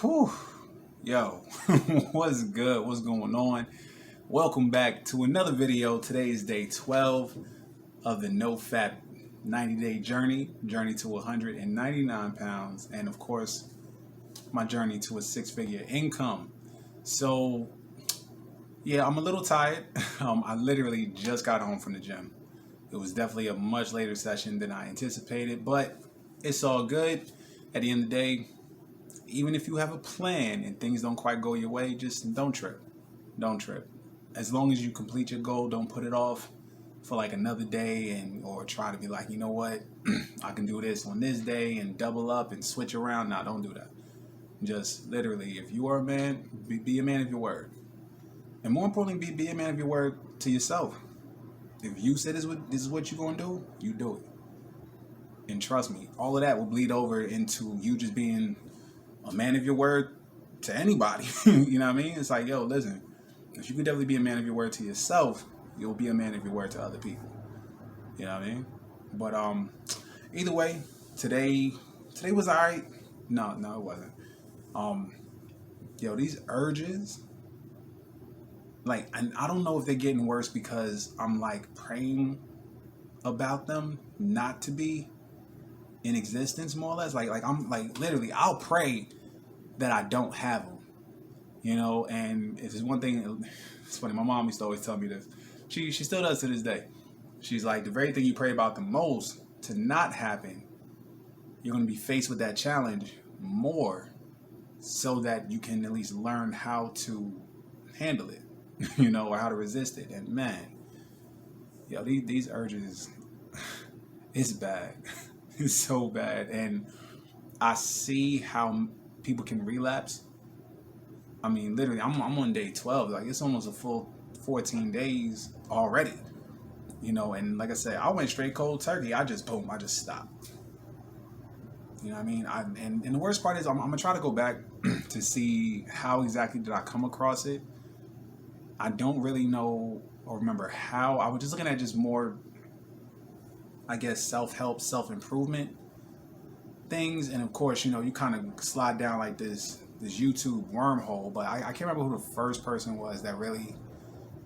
Whew. Yo, what's good? What's going on? Welcome back to another video. Today is day 12 of the NoFap 90-day journey to 199 pounds, and of course, my journey to a six-figure income. So, yeah, I'm a little tired. I literally just got home from the gym. It was definitely a much later session than I anticipated, but it's all good. At the end of the day, even if you have a plan and things don't quite go your way, just don't trip. Don't trip. As long as you complete your goal, don't put it off for like another day or try to be like, you know what, I can do this on this day and double up and switch around. Nah, don't do that. Just literally, if you are a man, be a man of your word. And more importantly, be a man of your word to yourself. If you say this is what you're going to do, you do it. And trust me, all of that will bleed over into you just being a man of your word to anybody. You know what I mean? It's like, yo, listen, if you could definitely be a man of your word to yourself, you'll be a man of your word to other people. You know what I mean? But either way, today was alright. No, it wasn't. These urges, like, and I don't know if they're getting worse because I'm like praying about them not to be in existence, more or less. Like I'm like literally, I'll pray that I don't have them, you know. And if there's one thing, it's funny. My mom used to always tell me this. She still does to this day. She's like, the very thing you pray about the most to not happen, you're going to be faced with that challenge more, so that you can at least learn how to handle it, you know, or how to resist it. And man, yo, these urges, it's bad. It's so bad. And I see how people can relapse. I mean, literally, I'm on day 12. Like, it's almost a full 14 days already. You know, and like I said, I went straight cold turkey. I just stopped. You know what I mean? And the worst part is I'm going to try to go back to see how exactly did I come across it. I don't really know or remember how. I was just looking at just more, I guess, self-help, self-improvement things. And of course, you know, you kind of slide down like this YouTube wormhole. But I can't remember who the first person was that really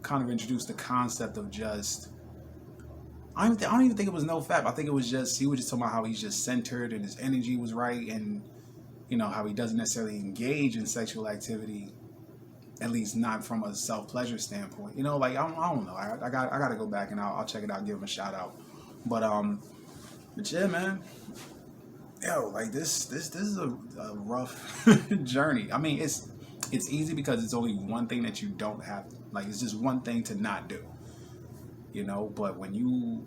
kind of introduced the concept of just, I don't even think it was NoFap. I think it was just, he was just talking about how he's just centered and his energy was right, and you know how he doesn't necessarily engage in sexual activity, at least not from a self-pleasure standpoint. You know, like I don't know. I got to go back and I'll check it out, give him a shout out. But yeah, man. Yo, like this is a rough journey. I mean, it's easy because it's only one thing that you don't have. Like, it's just one thing to not do. You know, but when you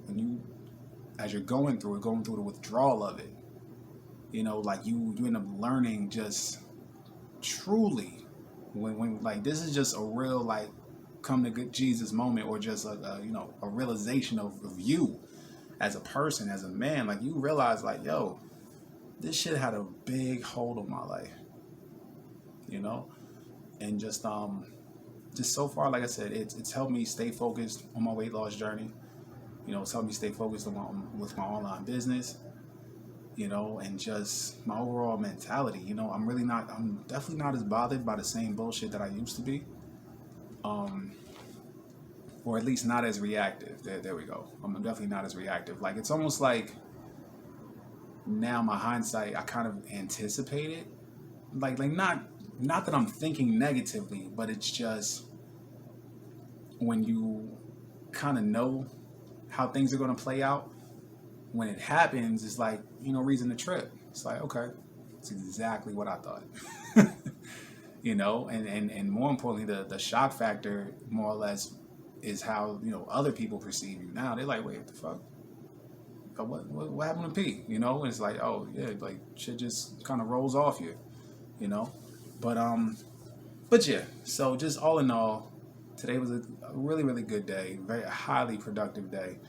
as you're going through the withdrawal of it, you know, like you end up learning just truly when like this is just a real like come to good Jesus moment, or just a you know, a realization of you as a person, as a man. Like, you realize like, yo, this shit had a big hold on my life, you know. And just so far, like I said, it's helped me stay focused on my weight loss journey. You know, it's helped me stay focused on with my online business, you know, and just my overall mentality. You know, I'm definitely not as bothered by the same bullshit that I used to be. Or at least not as reactive. There we go. I'm definitely not as reactive. Like, it's almost like now my hindsight, I kind of anticipate it. Like not that I'm thinking negatively, but it's just when you kind of know how things are going to play out, when it happens, it's like, you know, reason to trip. It's like, okay, it's exactly what I thought. You know, and more importantly, the shock factor, more or less, is how, you know, other people perceive you now. They're like, wait, what the fuck? What happened to P? You know, and it's like, oh yeah, like shit just kind of rolls off you know. But yeah, so just all in all, today was a really, really good day, very highly productive day.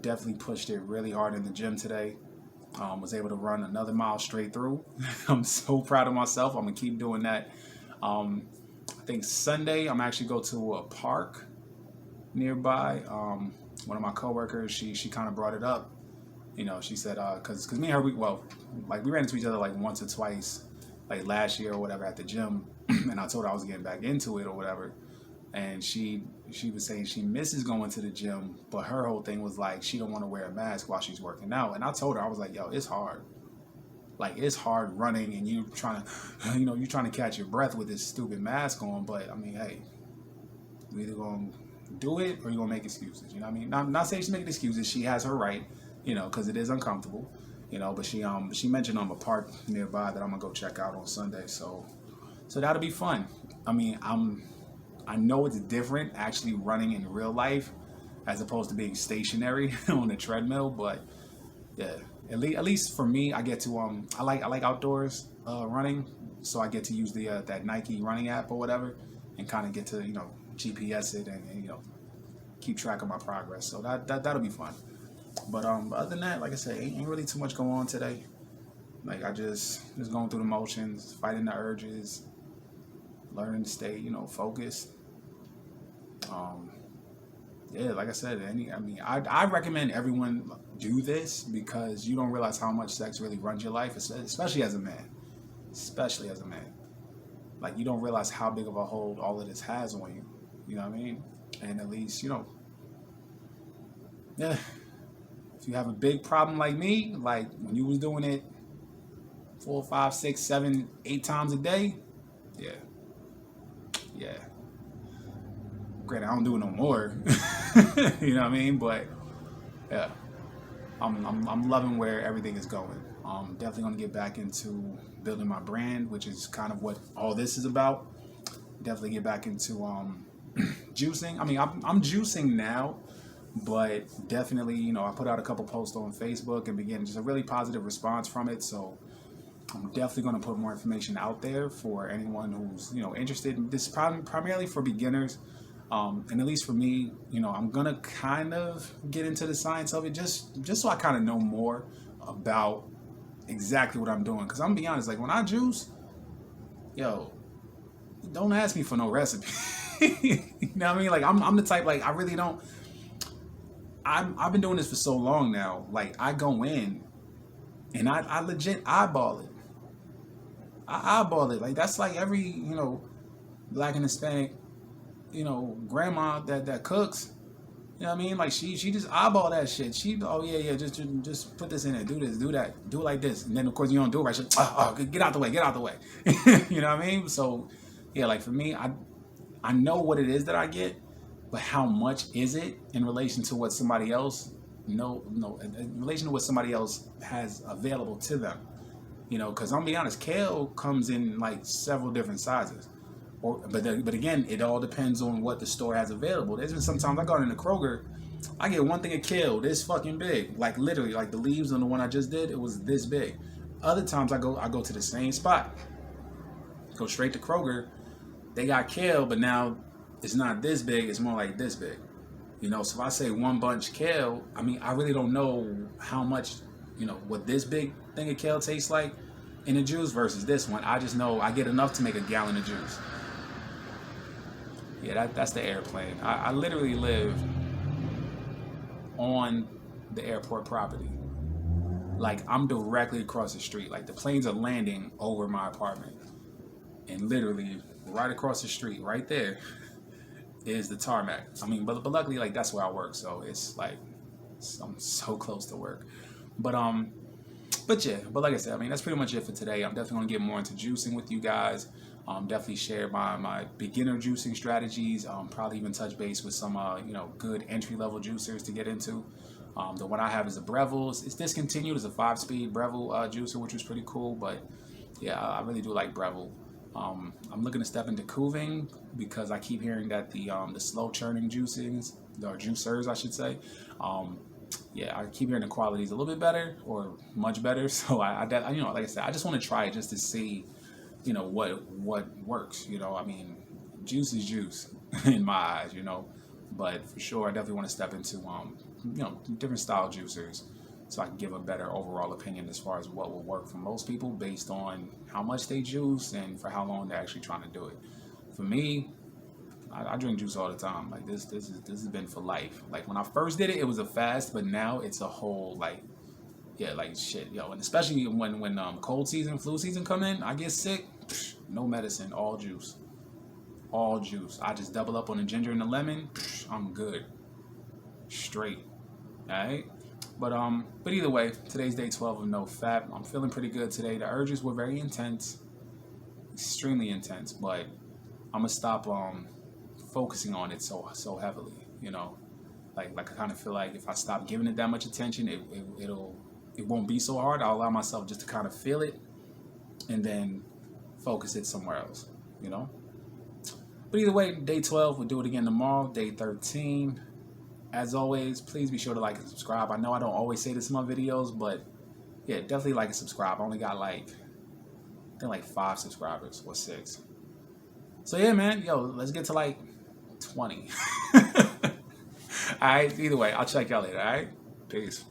Definitely pushed it really hard in the gym today. Was able to run another mile straight through. I'm so proud of myself. I'm gonna keep doing that. I think Sunday I'm actually go to a park nearby. One of my coworkers, she kind of brought it up. You know, she said, because me and her, we ran into each other like once or twice like last year or whatever at the gym, and I told her I was getting back into it or whatever, and she was saying she misses going to the gym, but her whole thing was like she don't want to wear a mask while she's working out. And I told her, I was like, yo, it's hard. Like, it's hard running and you trying to, you trying to catch your breath with this stupid mask on. But I mean, hey, you either gonna do it or you gonna make excuses. You know what I mean? Not saying she's making excuses. She has her right, because it is uncomfortable. But she mentioned a park nearby that I'm gonna go check out on Sunday. So that'll be fun. I mean, I know it's different actually running in real life as opposed to being stationary on a treadmill, but yeah, at least for me, I get to I like outdoors running, so I get to use the that Nike running app or whatever, and kind of get to GPS it and keep track of my progress. So that'll be fun. But other than that, like I said, ain't really too much going on today. Like I just going through the motions, fighting the urges, learning to stay focused. Yeah, like I said, I recommend everyone do this because you don't realize how much sex really runs your life, especially as a man. Especially as a man. Like, you don't realize how big of a hold all of this has on you. You know what I mean? And at least, yeah, if you have a big problem like me, like when you was doing it 4, 5, 6, 7, 8 times a day, yeah. Granted, I don't do it no more. You know what I mean? But yeah, I'm loving where everything is going. Definitely gonna get back into building my brand, which is kind of what all this is about. Definitely get back into juicing. I mean, I'm juicing now, but definitely, I put out a couple posts on Facebook and began just a really positive response from it. So I'm definitely going to put more information out there for anyone who's interested. This is primarily for beginners, and at least for me, I'm gonna kind of get into the science of it just so I kind of know more about exactly what I'm doing. Because I'm gonna be honest, like when I juice, don't ask me for no recipe. You know what I mean? Like I'm the type, like I really don't. I've been doing this for so long now. Like I go in and I legit eyeball it. I eyeball it. Like that's like every Black and Hispanic grandma that cooks. You know what I mean? Like she just eyeball that shit. Just put this in there, do this, do that, do it like this, and then of course you don't do it right. She's like, get out the way. You know what I mean? So yeah, like for me, I know what it is that I get, but how much is it in relation to what somebody else in relation to what somebody else has available to them? Because I'm gonna be honest, kale comes in like several different sizes. But again, it all depends on what the store has available. There's been sometimes I go into Kroger, I get one thing of kale this fucking big, like literally, like the leaves on the one I just did, it was this big. Other times I go to the same spot, go straight to Kroger, they got kale, but now it's not this big, it's more like this big. So if I say one bunch kale, I mean I really don't know how much, what this big thing of kale tastes like in the juice versus this one. I just know I get enough to make a gallon of juice. Yeah, that's the airplane. I literally live on the airport property. Like I'm directly across the street. Like the planes are landing over my apartment. And literally right across the street, right there, is the tarmac. I mean, but luckily, like that's where I work, so it's like I'm so close to work. But like I said, I mean that's pretty much it for today. I'm definitely gonna get more into juicing with you guys. Definitely share my beginner juicing strategies. Probably even touch base with some good entry level juicers to get into. The one I have is a Breville. It's discontinued. It's a 5-speed Breville juicer, which was pretty cool. But yeah, I really do like Breville. I'm looking to step into Kuving because I keep hearing that the slow churning juicings, or juicers I should say, I keep hearing the quality is a little bit better or much better. So I like I said, I just want to try it just to see what works. I mean, juice is juice in my eyes. But for sure I definitely want to step into different style juicers so I can give a better overall opinion as far as what will work for most people based on how much they juice and for how long they're actually trying to do it. For me, I drink juice all the time. Like this has been for life. Like when I first did it, it was a fast, but now it's a whole yeah, like shit, yo, and especially when cold season, flu season come in, I get sick. No medicine, all juice, all juice. I just double up on the ginger and the lemon. I'm good, straight. All right. But either way, today's day 12 of NoFap. I'm feeling pretty good today. The urges were very intense, extremely intense, but I'm gonna stop focusing on it so heavily. You know, like I kind of feel like if I stop giving it that much attention, it won't be so hard. I'll allow myself just to kind of feel it and then focus it somewhere else. You know. But either way, day 12, we'll do it again tomorrow. Day 13. As always, please be sure to like and subscribe. I know I don't always say this in my videos, but yeah, definitely like and subscribe. I only got I think 5 subscribers or 6. So yeah, man, yo, let's get to like 20. All right, either way, I'll check y'all later, all right? Peace.